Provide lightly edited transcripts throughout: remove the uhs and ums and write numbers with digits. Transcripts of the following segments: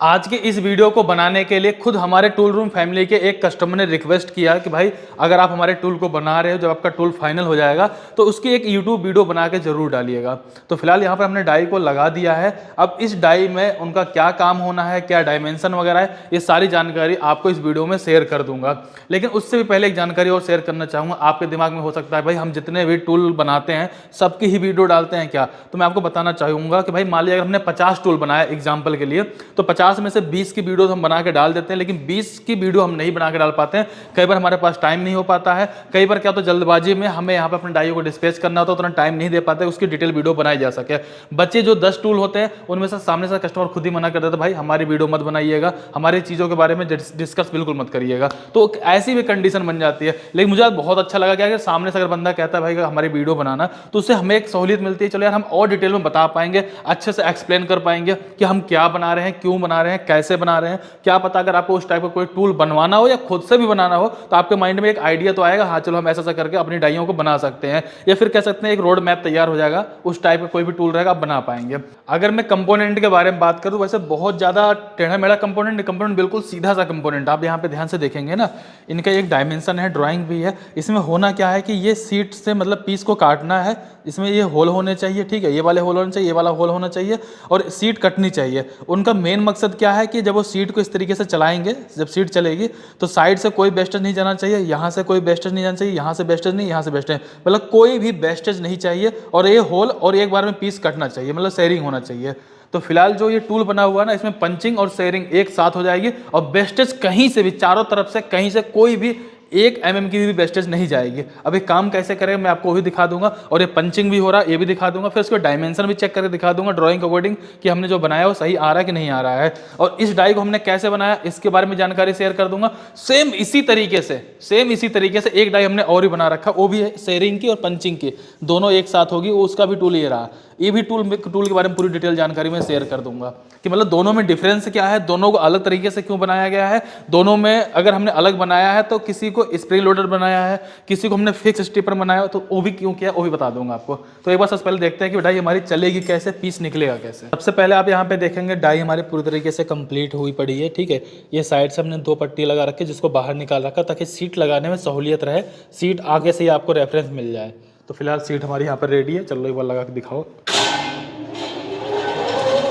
आज के इस वीडियो को बनाने के लिए खुद हमारे टूल रूम फैमिली के एक कस्टमर ने रिक्वेस्ट किया कि भाई अगर आप हमारे टूल को बना रहे हो, जब आपका टूल फाइनल हो जाएगा तो उसकी एक यूट्यूब वीडियो बना के जरूर डालिएगा। तो फिलहाल यहाँ पर हमने डाई को लगा दिया है। अब इस डाई में उनका क्या काम होना है, क्या डायमेंशन वगैरह है, ये सारी जानकारी आपको इस वीडियो में शेयर कर दूंगा। लेकिन उससे भी पहले एक जानकारी और शेयर करना चाहूँगा। आपके दिमाग में हो सकता है भाई हम जितने भी टूल बनाते हैं सबकी ही वीडियो डालते हैं क्या? तो मैं आपको बताना चाहूँगा कि भाई मान लिया अगर हमने 50 टूल बनाया एग्जाम्पल के लिए, तो 50 में से 20 की वीडियो हम बना के डाल देते हैं, लेकिन 20 की वीडियो हम नहीं बना के डाल पाते हैं। कई बार हमारे पास टाइम नहीं हो पाता है, कई बार क्या तो जल्दबाजी में हमें यहाँ पे अपने डाइयों को डिस्पैच करना होता है, उतना टाइम नहीं दे पाते उसकी डिटेल वीडियो बनाई जा सके। बच्चे जो 10 टूल होते हैं उनमें से सामने से कस्टमर खुद ही मना कर देता है, भाई हमारी वीडियो मत बनाइएगा, हमारी चीज़ों के बारे में डिस्कस बिल्कुल मत करिएगा। तो ऐसी भी कंडीशन बन जाती है। लेकिन मुझे बहुत अच्छा लगा क्या कि सामने से अगर बंदा कहता है भाई हमारी वीडियो बनाना, तो उससे हमें एक सहूलियत मिलती है, चलो यार हम और डिटेल में बता पाएंगे, अच्छे से एक्सप्लेन कर पाएंगे कि हम क्या बना रहे हैं, क्यों बना रहे हैं, कैसे बना रहे हैं। क्या पता अगर आपको उस टाइप का कोई टूल बनवाना हो या खुद से भी बनाना हो तो आपके माइंड में एक आइडिया तो आएगा, हाँ चलो हम ऐसा करके अपनी डाइयों को बना सकते हैं, या फिर कह सकते हैं एक रोड मैप तैयार हो जाएगा, उस टाइप का कोई भी टूल रहेगा आप बना पाएंगे। अगर मैं कंपोनेंट के बारे में बात करूं, वैसे बहुत ज्यादा टेढ़ा मेढ़ा कंपोनेंट बिल्कुल सीधा सा कंपोनेंट। आप यहाँ पे ध्यान से देखेंगे ना, इनका एक डायमेंशन है, ड्राइंग भी है। इसमें होना क्या है कि ये सीट से मतलब पीस को काटना है, इसमें ये होल होने चाहिए, ठीक है, ये वाले होल होने चाहिए, ये वाला होल होना चाहिए, और सीट कटनी चाहिए। उनका मेन मकसद क्या है कि जब वो सीट को इस तरीके से चलाएंगे, जब सीट चलेगी तो साइड से कोई वेस्टेज नहीं जाना चाहिए, यहाँ से कोई वेस्टेज नहीं जाना चाहिए, यहाँ से वेस्टेज नहीं, यहाँ से वेस्टेज, मतलब कोई भी वेस्टेज नहीं चाहिए, और ये होल और एक बार में पीस कटना चाहिए, मतलब शेयरिंग होना चाहिए। तो फिलहाल जो ये टूल बना हुआ है ना, इसमें पंचिंग और शेयरिंग एक साथ हो जाएगी, और वेस्टेज कहीं से भी, चारों तरफ से कहीं से कोई भी 1 mm की भी वेस्टेज नहीं जाएगी। अब ये काम कैसे करें मैं आपको भी दिखा दूंगा, और ये पंचिंग भी हो रहा है ये भी दिखा दूंगा, फिर उसको डायमेंशन भी चेक करके दिखा दूंगा ड्राइंग के अकॉर्डिंग कि हमने जो बनाया वो सही आ रहा है कि नहीं आ रहा है। और इस डाई को हमने कैसे बनाया इसके बारे में जानकारी शेयर कर दूंगा। सेम इसी तरीके से एक डाई हमने और ही बना रखा, वो भी है शेयरिंग की और पंचिंग की, दोनों एक साथ होगी, उसका भी टूल ये रहा। ये भी टूल के बारे में पूरी डिटेल जानकारी मैं शेयर कर दूंगा कि मतलब दोनों में डिफरेंस क्या है, दोनों को अलग तरीके से क्यों बनाया गया है। दोनों में अगर हमने अलग बनाया है तो किसी को स्प्रिंग लोडर बनाया है, किसी को हमने फिक्स स्टिपर बनाया, तो वो भी क्यों किया वो भी बता दूंगा आपको। तो एक बार सबसे पहले देखते हैं कि डाई हमारी चलेगी कैसे, पीस निकलेगा कैसे। सबसे पहले आप यहाँ पे देखेंगे डाई हमारी पूरी तरीके से कंप्लीट हुई पड़ी है, ठीक है। ये साइड से हमने 2 पट्टी लगा रखी है जिसको बाहर निकाल रखा ताकि सीट लगाने में सहूलियत रहे, सीट आगे से ही आपको रेफरेंस मिल जाए। तो फिलहाल सीट हमारी यहाँ पर रेडी है, चलो एक बार लगा के दिखाओ।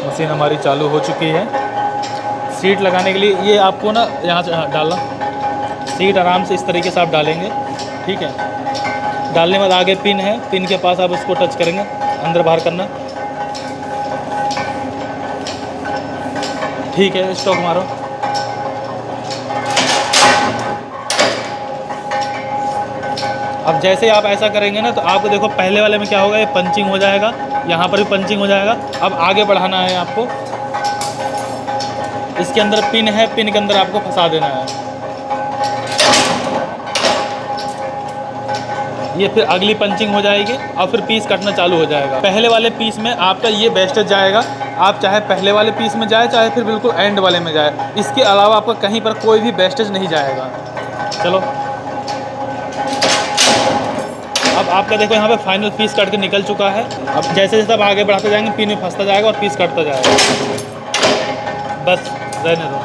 मशीन हमारी चालू हो चुकी है। सीट लगाने के लिए ये आपको ना यहाँ से डालना, सीट आराम से इस तरीके से आप डालेंगे, ठीक है। डालने के बाद आगे पिन है, पिन के पास आप उसको टच करेंगे, अंदर बाहर करना, ठीक है। स्टॉक मारो। अब जैसे आप ऐसा करेंगे ना तो आपको देखो पहले वाले में क्या होगा, ये पंचिंग हो जाएगा, यहाँ पर भी पंचिंग हो जाएगा। अब आगे बढ़ाना है आपको, इसके अंदर पिन है, पिन के अंदर आपको फंसा देना है। ये फिर अगली पंचिंग हो जाएगी और फिर पीस कटना चालू हो जाएगा। पहले वाले पीस में आपका ये वेस्टेज जाएगा, आप चाहे पहले वाले पीस में जाए चाहे फिर बिल्कुल एंड वाले में जाए, इसके अलावा आपका कहीं पर कोई भी वेस्टेज नहीं जाएगा। चलो अब आपका देखो यहाँ पे फाइनल पीस कट के निकल चुका है। अब जैसे जैसे आप आगे बढ़ाते जाएंगे पिन में फंसता जाएगा और पीस कटता जाएगा, बस रहने दो।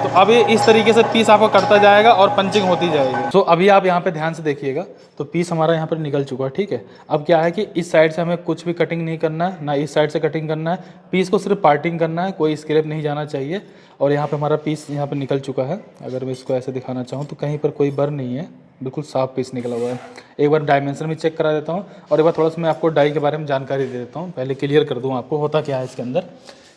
तो अभी इस तरीके से पीस आपका कटता जाएगा और पंचिंग होती जाएगी। तो अभी आप यहाँ पे ध्यान से देखिएगा, तो पीस हमारा यहाँ पर निकल चुका है, ठीक है। अब क्या है कि इस साइड से हमें कुछ भी कटिंग नहीं करना है, ना इस साइड से कटिंग करना है, पीस को सिर्फ पार्टिंग करना है, कोई स्क्रैप नहीं जाना चाहिए। और यहाँ पे हमारा पीस यहाँ पर निकल चुका है। अगर मैं इसको ऐसे दिखाना चाहूँ तो कहीं पर कोई बर नहीं है, बिल्कुल साफ पीस निकला हुआ है। एक बार डायमेंशन भी चेक करा देता हूँ, और एक बार थोड़ा सा मैं आपको डाई के बारे में जानकारी दे देता हूँ। पहले क्लियर कर दूँ आपको होता क्या है इसके अंदर।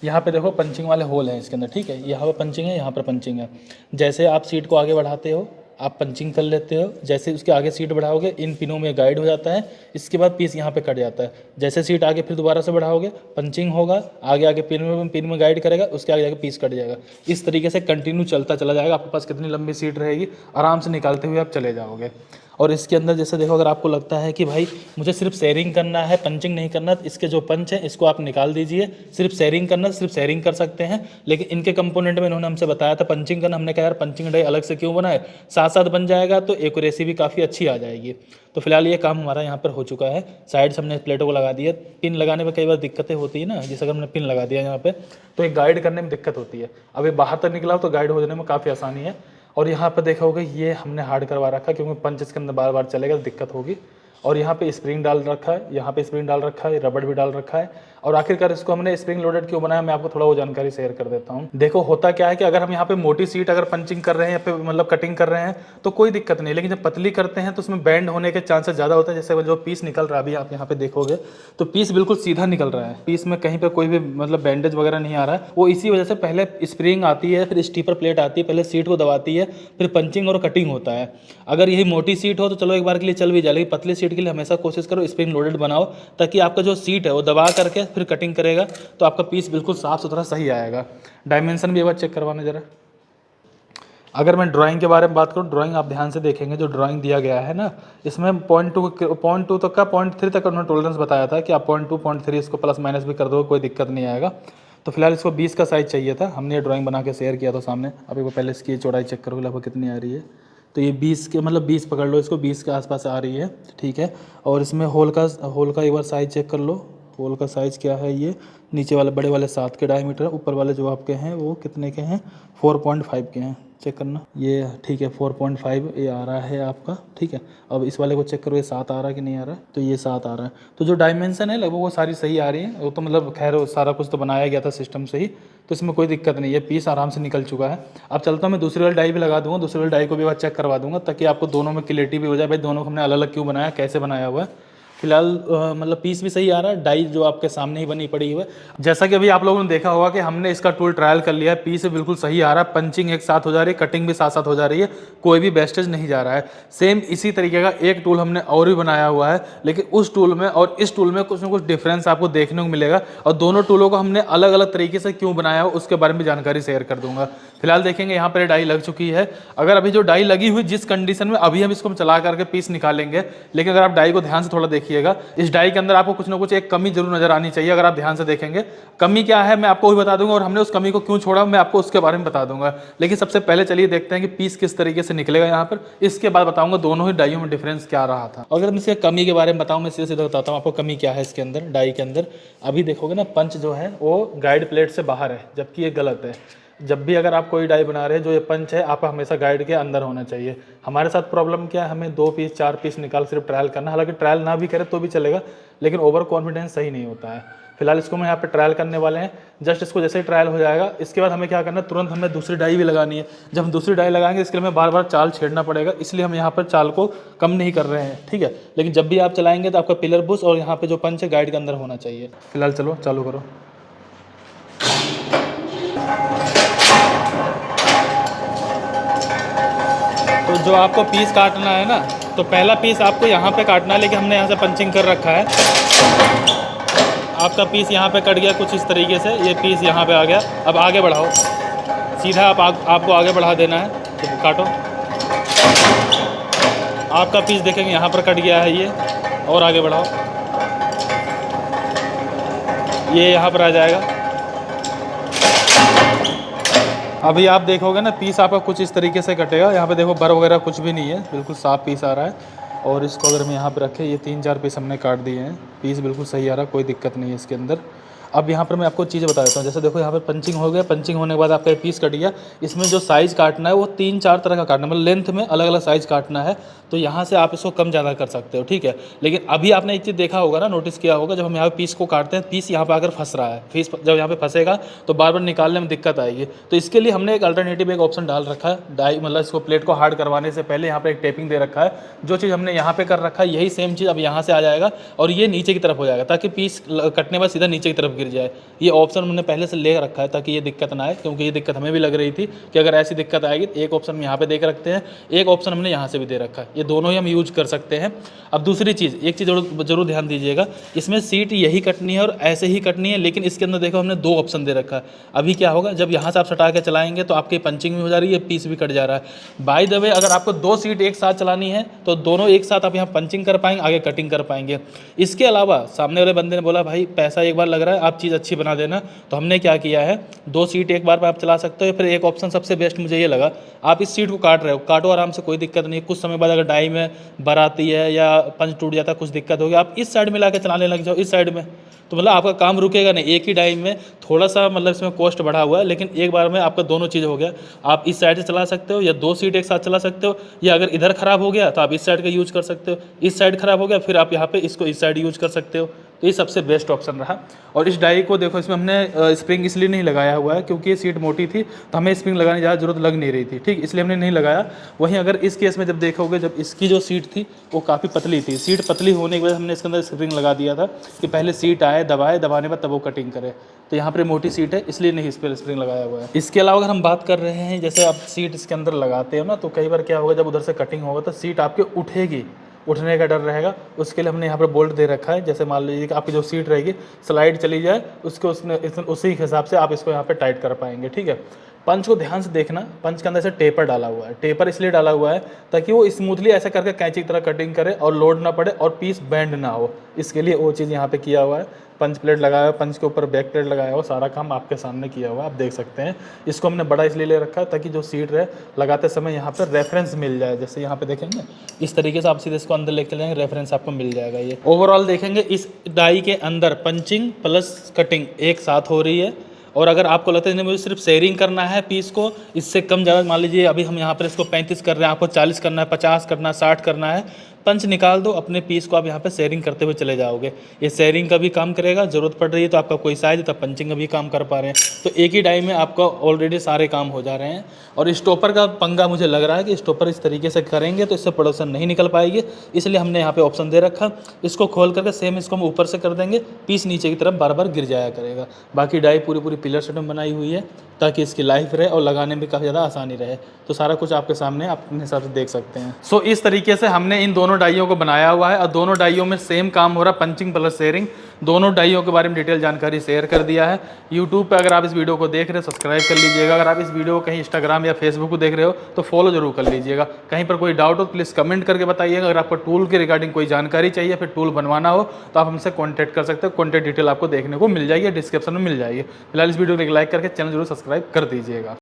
यहाँ पे देखो पंचिंग वाले होल हैं इसके अंदर, ठीक है। यहाँ पर पंचिंग है, यहाँ पर पंचिंग है। जैसे आप सीट को आगे बढ़ाते हो आप पंचिंग कर लेते हो, जैसे उसके आगे सीट बढ़ाओगे इन पिनों में गाइड हो जाता है, इसके बाद पीस यहाँ पे कट जाता है। जैसे सीट आगे फिर दोबारा से बढ़ाओगे पंचिंग होगा, आगे आगे पिन में गाइड करेगा, उसके आगे जाके पीस कट जाएगा। इस तरीके से कंटिन्यू चलता चला जाएगा। आपके पास कितनी लंबी सीट रहेगी, आराम से निकालते हुए आप चले जाओगे। और इसके अंदर जैसे देखो, अगर आपको लगता है कि भाई मुझे सिर्फ शेयरिंग करना है, पंचिंग नहीं करना, तो इसके जो पंच है इसको आप निकाल दीजिए। सिर्फ शेयरिंग करना, सिर्फ शेयरिंग कर सकते हैं। लेकिन इनके कंपोनेंट में इन्होंने हमसे बताया था पंचिंग करना, हमने कहा यार पंचिंग डाई अलग से क्यों बनाए, साथ साथ बन जाएगा तो एक्यूरेसी भी काफ़ी अच्छी आ जाएगी। तो फिलहाल ये काम हमारा यहाँ पर हो चुका है। साइड से हमने प्लेटों को लगा दिया। पिन लगाने में कई बार दिक्कतें होती है ना, जैसे अगर हमने पिन लगा दिया यहाँ पे तो एक गाइड करने में दिक्कत होती है। अब ये बाहर तक निकला हो तो गाइड हो जाने में काफ़ी आसानी है। और यहाँ पर देखा होगा ये हमने हार्ड करवा रखा है, क्योंकि पंच इसके अंदर बार बार चलेगा तो दिक्कत होगी। और यहाँ पे स्प्रिंग डाल रखा है, यहाँ पे स्प्रिंग डाल रखा है, रबड़ भी डाल रखा है। और आखिरकार इसको हमने स्प्रिंग लोडेड क्यों बनाया, मैं आपको थोड़ा वो जानकारी शेयर कर देता हूँ। देखो होता क्या है कि अगर हम यहाँ पे मोटी सीट अगर पंचिंग कर रहे हैं या फिर मतलब कटिंग कर रहे हैं तो कोई दिक्कत नहीं, लेकिन जब पतली करते हैं तो उसमें बैंड होने के चांसेस ज़्यादा होते हैं। जैसे जो पीस निकल रहा है अभी आप यहाँ पे देखोगे तो पीस बिल्कुल सीधा निकल रहा है, पीस में कहीं पर कोई भी मतलब बैंडेज वगैरह नहीं आ रहा है। वो इसी वजह से पहले स्प्रिंग आती है, फिर स्टीपर प्लेट आती है, पहले सीट को दबाती है, फिर पंचिंग और कटिंग होता है। अगर यही मोटी सीट हो तो चलो एक बार के लिए चल भी जाए, लेकिन पतली सीट के लिए हमेशा कोशिश करो स्प्रिंग लोडेड बनाओ, ताकि आपका जो सीट है वो दबा करके फिर कटिंग करेगा तो आपका पीस बिल्कुल साफ सुथरा सही आएगा। डायमेंशन भी एक बार चेक करवाना जरा। अगर मैं ड्राइंग के बारे में बात करूँ, ड्राइंग आप ध्यान से देखेंगे, जो ड्राइंग दिया गया है ना, इसमें 0.2 तक का 0.3 तक उन्होंने टॉलरेंस बताया था कि आप 0.2 0.3 इसको प्लस माइनस भी कर दो, कोई दिक्कत नहीं आएगा। तो फिलहाल इसको 20 का साइज़ चाहिए था, हमने ये ड्राइंग बना के शेयर किया था सामने। अब एक बार पहले इसकी चौड़ाई चेक करो लगभग कितनी आ रही है। तो ये 20 के मतलब 20 पकड़ लो, इसको 20 के आसपास आ रही है, ठीक है। और इसमें होल का एक बार साइज़ चेक कर लो। होल का साइज़ क्या है, ये नीचे वाले बड़े वाले 7 के डायमीटर, ऊपर वाले जो आपके हैं वो कितने के हैं, 4.5 के हैं। चेक करना, ये ठीक है 4.5 ये आ रहा है आपका, ठीक है। अब इस वाले को चेक करो, ये 7 आ रहा है कि नहीं आ रहा है, तो ये 7 आ रहा है। तो जो डायमेंशन है लगभग वो सारी सही आ रही है। वो तो मतलब खैर सारा कुछ तो बनाया गया था सिस्टम से ही, तो इसमें कोई दिक्कत नहीं है, पीस आराम से निकल चुका है। अब चलता हूँ मैं दूसरी वाली डाई भी लगा दूंगा, दूसरी वाली डाई को भी बार चेक करवा दूंगा, ताकि आपको दोनों में क्लियरिटी भी हो जाए भाई दोनों को हमने अलग अलग क्यों बनाया, कैसे बनाया हुआ है। फिलहाल मतलब पीस भी सही आ रहा है, डाई जो आपके सामने ही बनी पड़ी हुई है। जैसा कि अभी आप लोगों ने देखा होगा कि हमने इसका टूल ट्रायल कर लिया है, पीस बिल्कुल सही आ रहा है, पंचिंग एक साथ हो जा रही है, कटिंग भी साथ साथ हो जा रही है, कोई भी वेस्टेज नहीं जा रहा है। सेम इसी तरीके का एक टूल हमने और भी बनाया हुआ है, लेकिन उस टूल में और इस टूल में कुछ ना कुछ डिफरेंस आपको देखने को मिलेगा। और दोनों टूलों को हमने अलग अलग तरीके से क्यों बनाया हो उसके बारे में जानकारी शेयर कर दूंगा। फिलहाल देखेंगे यहाँ पर डाई लग चुकी है। अगर अभी जो डाई लगी हुई जिस कंडीशन में, अभी हम इसको चला करके पीस निकालेंगे, लेकिन अगर आप डाई को ध्यान से थोड़ा देखिएगा, इस डाई के अंदर आपको कुछ ना कुछ एक कमी जरूर नजर आनी चाहिए। अगर आप ध्यान से देखेंगे कमी क्या है मैं आपको भी बता दूंगा, और हमने उस कमी को क्यों छोड़ा मैं आपको उसके बारे में बता दूंगा। लेकिन सबसे पहले चलिए देखते हैं कि पीस किस तरीके से निकलेगा यहाँ पर, इसके बाद बताऊंगा दोनों ही डाइयों में डिफरेंस क्या रहा था। अगर मैं इसके कमी के बारे में बताऊं, मैं सीधे सीधे बताता हूँ आपको कमी क्या है इसके अंदर, डाई के अंदर। अभी देखोगे ना पंच जो है वो गाइड प्लेट से बाहर है, जबकि ये गलत है। जब भी अगर आप कोई डाई बना रहे हैं, जो ये पंच है आपका हमेशा गाइड के अंदर होना चाहिए। हमारे साथ प्रॉब्लम क्या है, हमें 2 पीस 4 पीस निकाल सिर्फ ट्रायल करना, हालांकि ट्रायल ना भी करें तो भी चलेगा, लेकिन ओवर कॉन्फिडेंस सही नहीं होता है। फिलहाल इसको मैं यहाँ पे ट्रायल करने वाले हैं। जस्ट इसको जैसे ही ट्रायल हो जाएगा, इसके बाद हमें क्या करना है, तुरंत हमें दूसरी डाई भी लगानी है। जब हम दूसरी डाई लगाएंगे इसके लिए हमें बार बार चाल छेड़ना पड़ेगा, इसलिए हम यहाँ पर चाल को कम नहीं कर रहे हैं, ठीक है। लेकिन जब भी आप चलाएंगे तो आपका पिलर बुश और यहाँ पे जो पंच है गाइड के अंदर होना चाहिए। फिलहाल चलो चालू करो। तो जो आपको पीस काटना है ना, तो पहला पीस आपको यहाँ पे काटना है, लेकिन हमने यहाँ से पंचिंग कर रखा है। आपका पीस यहाँ पे कट गया कुछ इस तरीके से, ये पीस यहाँ पे आ गया। अब आगे बढ़ाओ, सीधा आपको आगे बढ़ा देना है, तो काटो। आपका पीस देखेंगे यहाँ पर कट गया है ये, और आगे बढ़ाओ, ये यहाँ पर आ जाएगा। अभी आप देखोगे ना पीस आपका कुछ इस तरीके से कटेगा। यहाँ पे देखो बर वगैरह कुछ भी नहीं है, बिल्कुल साफ पीस आ रहा है। और इसको अगर मैं यहाँ पे रखे, ये 3-4 पीस हमने काट दिए हैं, पीस बिल्कुल सही आ रहा है, कोई दिक्कत नहीं है इसके अंदर। अब यहाँ पर मैं आपको चीज़ बता देता हूँ। जैसे देखो यहाँ पर पंचिंग हो गया, पंचिंग होने के बाद आपका पीस कट गया। इसमें जो साइज़ काटना है वो 3-4 तरह का काटना है, मतलब लेंथ में अलग अलग साइज़ काटना है। तो यहाँ से आप इसको कम ज़्यादा कर सकते हो, ठीक है। लेकिन अभी आपने एक चीज़ देखा होगा ना, नोटिस किया होगा, जब हम यहाँ पीस को काटते हैं, पीस यहाँ पर आकर फंस रहा है। पीस जब यहाँ पे फंसेगा तो बार बार निकालने में दिक्कत आएगी। तो इसके लिए हमने एक अल्टरनेटिव एक ऑप्शन डाल रखा है, डाई मतलब इसको प्लेट को हार्ड करवाने से पहले यहाँ पर एक टेपिंग दे रखा है। जो चीज़ हमने यहाँ पे कर रखा है यही सेम चीज़ अब यहाँ से आ जाएगा और ये नीचे की तरफ हो जाएगा, ताकि पीस कटने बाद सीधा नीचे की तरफ गिर जाए। ये ऑप्शन हमने पहले से ले रखा है ताकि ये दिक्कत ना आए, क्योंकि ये दिक्कत हमें भी लग रही थी कि अगर ऐसी दिक्कत आएगी तो एक ऑप्शन हम यहाँ पे दे के रखते हैं, एक ऑप्शन हमने यहाँ से भी दे रखा है, ये दोनों ही हम यूज कर सकते हैं। अब दूसरी चीज़, एक चीज़ जरूर ध्यान दीजिएगा, इसमें सीट यही कटनी है और ऐसे ही कटनी है, लेकिन इसके अंदर देखो हमने 2 ऑप्शन दे रखा है। अभी क्या होगा, जब यहाँ से आप सटा के चलाएंगे तो आपकी पंचिंग भी हो जा रही है, पीस भी कट जा रहा है। बाय द वे, अगर आपको 2 सीट एक साथ चलानी है तो दोनों एक साथ आप यहाँ पंचिंग कर पाएंगे, आगे कटिंग कर पाएंगे। इसके अलावा सामने वाले बंदे ने बोला भाई पैसा एक बार लग रहा है, आप चीज़ अच्छी बना देना, तो हमने क्या किया है, 2 सीट एक बार में आप चला सकते हो। फिर एक ऑप्शन सबसे बेस्ट मुझे ये लगा, आप इस सीट को काट रहे हो, काटो आराम से, कोई दिक्कत नहीं। कुछ समय बाद अगर डाई में बर आती है या पंच टूट जाता है, कुछ दिक्कत होगी, आप इस साइड में ला के चलाने लग जाओ, इस साइड में, तो मतलब आपका काम रुकेगा नहीं। एक ही डाई में थोड़ा सा मतलब इसमें कॉस्ट बढ़ा हुआ है, लेकिन एक बार में आपका दोनों चीज़ हो गया। आप इस साइड से चला सकते हो या 2 सीट एक साथ चला सकते हो, या अगर इधर ख़राब हो गया तो आप इस साइड का यूज़ कर सकते हो, इस साइड ख़राब हो गया फिर आप यहाँ पे इसको इस साइड यूज़ कर सकते हो। तो ये सबसे बेस्ट ऑप्शन रहा। और इस डाई को देखो, इसमें हमने स्प्रिंग इसलिए नहीं लगाया हुआ है क्योंकि ये सीट मोटी थी, तो हमें स्प्रिंग लगाने की ज़्यादा जरूरत लग नहीं रही थी, ठीक, इसलिए हमने नहीं लगाया। वहीं अगर इस केस में जब देखोगे, जब इसकी जो सीट थी वो काफ़ी पतली थी, सीट पतली होने की वजह से हमने इसके अंदर स्प्रिंग लगा दिया था कि पहले सीट आए, दबाए, दबाने पर तब वो कटिंग करे। तो यहाँ पर मोटी सीट है इसलिए नहीं इस पर स्प्रिंग लगाया हुआ है। इसके अलावा अगर हम बात कर रहे हैं, जैसे आप सीट इसके अंदर लगाते हो ना, तो कई बार क्या होगा, जब उधर से कटिंग होगा तो सीट आपके उठेगी, उठने का डर रहेगा। उसके लिए हमने यहाँ पर बोल्ट दे रखा है। जैसे मान लीजिए कि आपकी जो सीट रहेगी स्लाइड चली जाए, उसके उसी हिसाब से आप इसको यहाँ पे टाइट कर पाएंगे, ठीक है। पंच को ध्यान से देखना, पंच के अंदर से टेपर डाला हुआ है, टेपर इसलिए डाला हुआ है ताकि वो स्मूथली ऐसे करके कैंची की तरह कटिंग करे और लोड ना पड़े और पीस बैंड ना हो, इसके लिए वो चीज़ यहाँ पे किया हुआ है। पंच प्लेट लगाया हुआ है, पंच के ऊपर बैक प्लेट लगाया हुआ, सारा काम आपके सामने किया हुआ है, आप देख सकते हैं। इसको हमने बड़ा इसलिए ले रखा है ताकि जो सीट है लगाते समय यहाँ पर रेफरेंस मिल जाए। जैसे यहाँ पे देखेंगे इस तरीके से आप सीधे इसको अंदर लेके जाएंगे, रेफरेंस आपको मिल जाएगा। ये ओवरऑल देखेंगे इस डाई के अंदर पंचिंग प्लस कटिंग एक साथ हो रही है। और अगर आपको लगता है मुझे सिर्फ शेयरिंग करना है पीस को, इससे कम ज़्यादा, मान लीजिए अभी हम यहाँ पर इसको 35 कर रहे हैं, आपको 40 करना है, 50 करना है, 60 करना है, पंच निकाल दो, अपने पीस को आप यहाँ पे शेयरिंग करते हुए चले जाओगे। ये शेयरिंग का भी काम करेगा, ज़रूरत पड़ रही है तो आपका कोई साइज है तब पंचिंग का भी काम कर पा रहे हैं। तो एक ही डाई में आपका ऑलरेडी सारे काम हो जा रहे हैं। और स्टॉपर का पंगा मुझे लग रहा है कि स्टॉपर इस तरीके से करेंगे तो इससे प्रोडक्शन नहीं निकल पाएगी, इसलिए हमने यहाँ पे ऑप्शन दे रखा। इसको खोल करके सेम इसको हम ऊपर से कर देंगे, पीस नीचे की तरफ बार बार गिर जाया करेगा। बाकी डाई पूरी पिलर सेट में बनाई हुई है ताकि इसकी लाइफ रहे और लगाने में काफ़ी ज़्यादा आसानी रहे। तो सारा कुछ आपके सामने आप अपने हिसाब से देख सकते हैं। सो इस तरीके से हमने इन दोनों डाइयों को बनाया हुआ है और दोनों डाइयों में सेम काम हो रहा है, पंचिंग प्लस शेयरिंग। दोनों डाइयों के बारे में डिटेल जानकारी शेयर कर दिया है। यूट्यूब पे अगर आप इस वीडियो को देख रहे हो सब्सक्राइब कर लीजिएगा। अगर आप इस वीडियो को कहीं इंस्टाग्राम या फेसबुक को देख रहे हो तो फॉलो जरूर कर लीजिएगा। कहीं पर कोई डाउट हो प्लीज़ कमेंट करके बताइएगा। अगर आपको टूल के रिगार्डिंग कोई जानकारी चाहिए, फिर टूल बनवाना हो तो आप हमसे कॉन्टैक्ट कर सकते हो। कॉन्टैक्ट डिटेल आपको देखने को मिल जाएगी, डिस्क्रिप्शन में मिल जाएगी। फिलहाल इस वीडियो को लाइक करके चैनल जरूर सब्सक्राइब कर दीजिएगा।